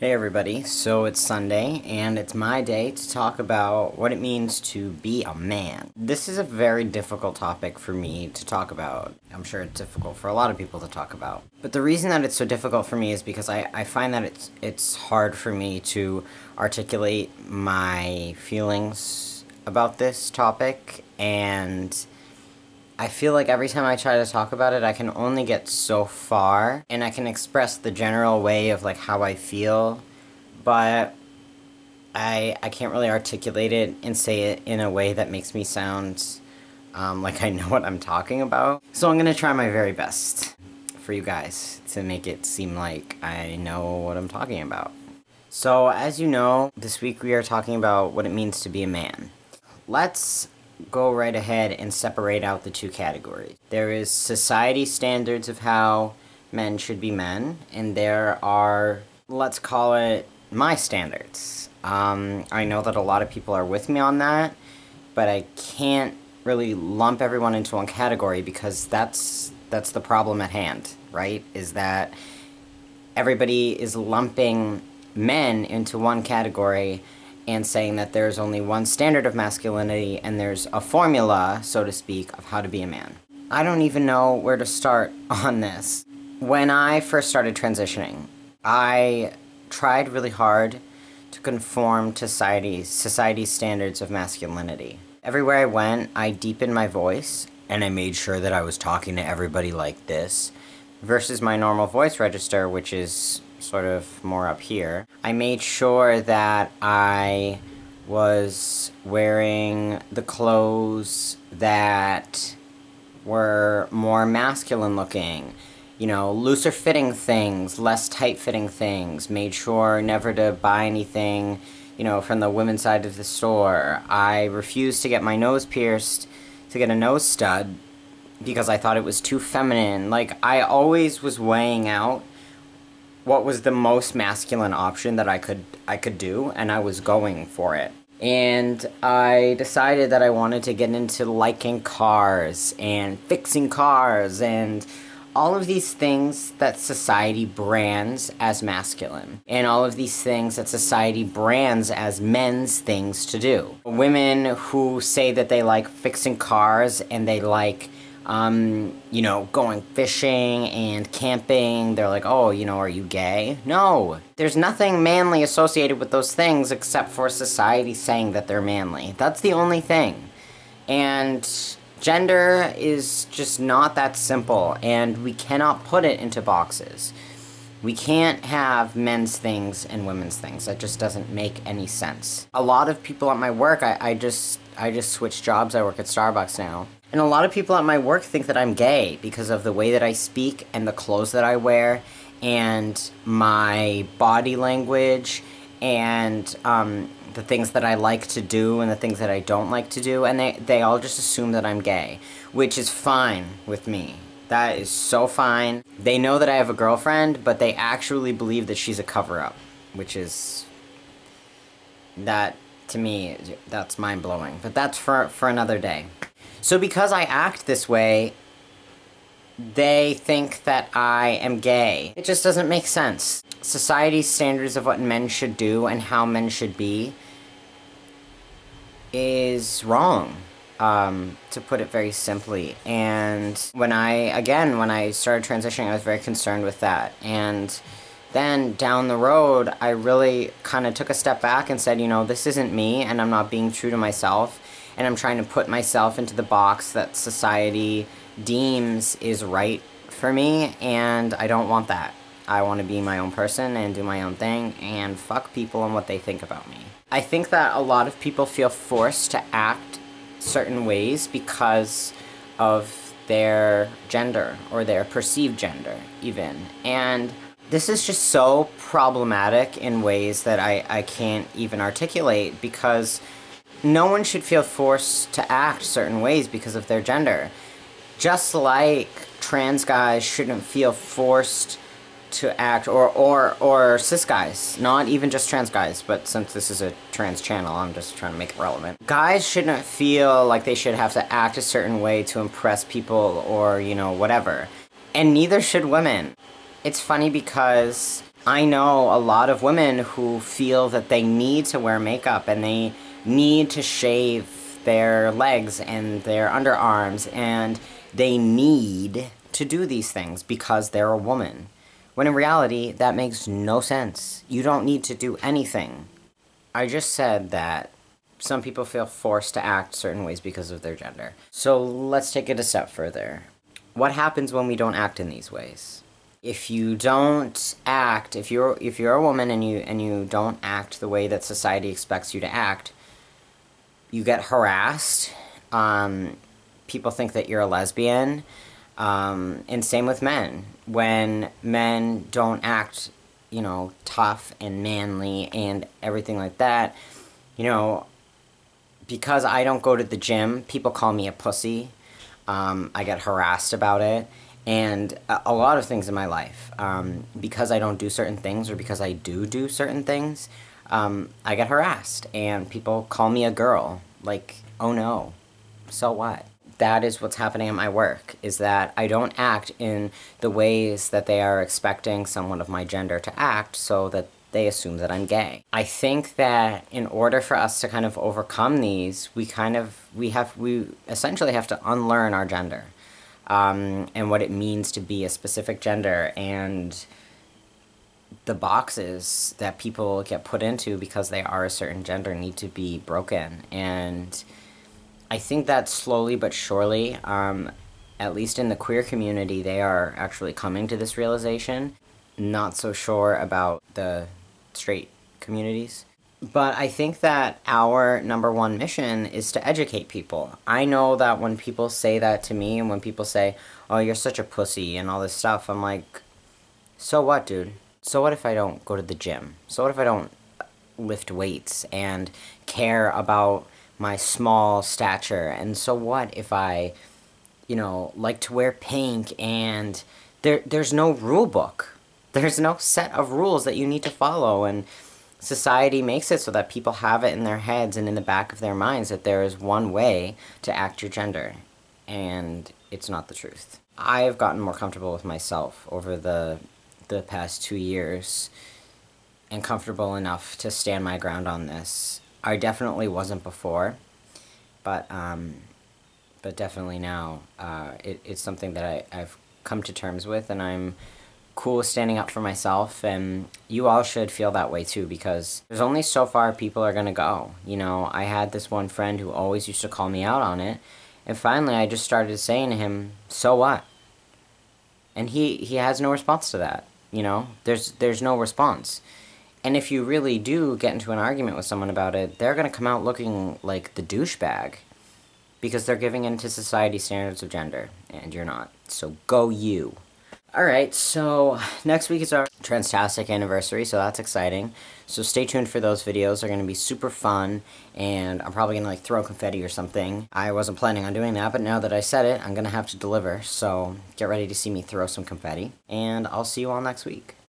Hey everybody, so it's Sunday, and it's my day to talk about what it means to be a man. This is a very difficult topic for me to talk about. I'm sure it's difficult for a lot of people to talk about. But the reason that it's so difficult for me is because I find that it's hard for me to articulate my feelings about this topic, and I feel like every time I try to talk about it, I can only get so far, and I can express the general way of like how I feel, but I can't really articulate it and say it in a way that makes me sound like I know what I'm talking about. So I'm gonna try my very best for you guys to make it seem like I know what I'm talking about. So as you know, this week we are talking about what it means to be a man. Let's go right ahead and separate out the two categories. There is society standards of how men should be men, and there are, let's call it, my standards. I know that a lot of people are with me on that, but I can't really lump everyone into one category because that's the problem at hand, right? Is that everybody is lumping men into one category and saying that there's only one standard of masculinity and there's a formula, so to speak, of how to be a man. I don't even know where to start on this. When I first started transitioning, I tried really hard to conform to society's standards of masculinity. Everywhere I went, I deepened my voice, and I made sure that I was talking to everybody like this, versus my normal voice register, which is sort of more up here. I made sure that I was wearing the clothes that were more masculine looking. You know, looser fitting things, less tight fitting things. Made sure never to buy anything, you know, from the women's side of the store. I refused to get my nose pierced, to get a nose stud, because I thought it was too feminine. Like, I always was weighing out what was the most masculine option that I could do, and I was going for it. And I decided that I wanted to get into liking cars and fixing cars and all of these things that society brands as masculine, and all of these things that society brands as men's things to do. Women who say that they like fixing cars and they like you know, going fishing and camping, they're like, oh, you know, are you gay? No! There's nothing manly associated with those things except for society saying that they're manly. That's the only thing. And gender is just not that simple, and we cannot put it into boxes. We can't have men's things and women's things. That just doesn't make any sense. A lot of people at my work, I just switched jobs. I work at Starbucks now. And a lot of people at my work think that I'm gay because of the way that I speak and the clothes that I wear and my body language and the things that I like to do and the things that I don't like to do. And they all just assume that I'm gay, which is fine with me. That is so fine. They know that I have a girlfriend, but they actually believe that she's a cover-up, which is, that, to me, that's mind-blowing. But that's for another day. So because I act this way, they think that I am gay. It just doesn't make sense. Society's standards of what men should do and how men should be is wrong, to put it very simply. And when I started transitioning, I was very concerned with that. And then down the road, I really kind of took a step back and said, you know, this isn't me, and I'm not being true to myself. And I'm trying to put myself into the box that society deems is right for me, and I don't want that. I want to be my own person and do my own thing, and fuck people and what they think about me. I think that a lot of people feel forced to act certain ways because of their gender, or their perceived gender, even. And this is just so problematic in ways that I can't even articulate, because no one should feel forced to act certain ways because of their gender. Just like trans guys shouldn't feel forced to act, or cis guys, not even just trans guys, but since this is a trans channel, I'm just trying to make it relevant. Guys shouldn't feel like they should have to act a certain way to impress people, or, you know, whatever. And neither should women. It's funny because I know a lot of women who feel that they need to wear makeup and they need to shave their legs and their underarms, and they need to do these things because they're a woman. When in reality, that makes no sense. You don't need to do anything. I just said that some people feel forced to act certain ways because of their gender. So let's take it a step further. What happens when we don't act in these ways? If you don't act, if you're a woman and you don't act the way that society expects you to act, you get harassed. People think that you're a lesbian, and same with men. When men don't act, you know, tough and manly and everything like that, you know, because I don't go to the gym, people call me a pussy. I get harassed about it. And a lot of things in my life, because I don't do certain things or because I do certain things, I get harassed and people call me a girl. Like, oh no, so what? That is what's happening at my work, is that I don't act in the ways that they are expecting someone of my gender to act, so that they assume that I'm gay. I think that in order for us to kind of overcome these, we essentially have to unlearn our gender. And what it means to be a specific gender, and the boxes that people get put into because they are a certain gender need to be broken. And I think that slowly but surely, at least in the queer community, they are actually coming to this realization. Not so sure about the straight communities. But I think that our #1 mission is to educate people. I know that when people say that to me, and when people say, oh, you're such a pussy and all this stuff, I'm like, so what, dude? So what if I don't go to the gym? So what if I don't lift weights and care about my small stature? And so what if I, you know, like to wear pink, and there's no rule book. There's no set of rules that you need to follow, and society makes it so that people have it in their heads and in the back of their minds that there is one way to act your gender, and it's not the truth. I've gotten more comfortable with myself over the past 2 years, and comfortable enough to stand my ground on this. I definitely wasn't before, but definitely now. It's something that I've come to terms with, and I'm cool with standing up for myself, and you all should feel that way too, because there's only so far people are gonna go. You know, I had this one friend who always used to call me out on it, and finally I just started saying to him, so what? And he has no response to that, you know? There's no response. And if you really do get into an argument with someone about it, they're gonna come out looking like the douchebag, because they're giving in to society's standards of gender, and you're not. So go you. Alright, so next week is our Transtastic anniversary, so that's exciting. So stay tuned for those videos. They're going to be super fun, and I'm probably going to like throw confetti or something. I wasn't planning on doing that, but now that I said it, I'm going to have to deliver. So get ready to see me throw some confetti, and I'll see you all next week.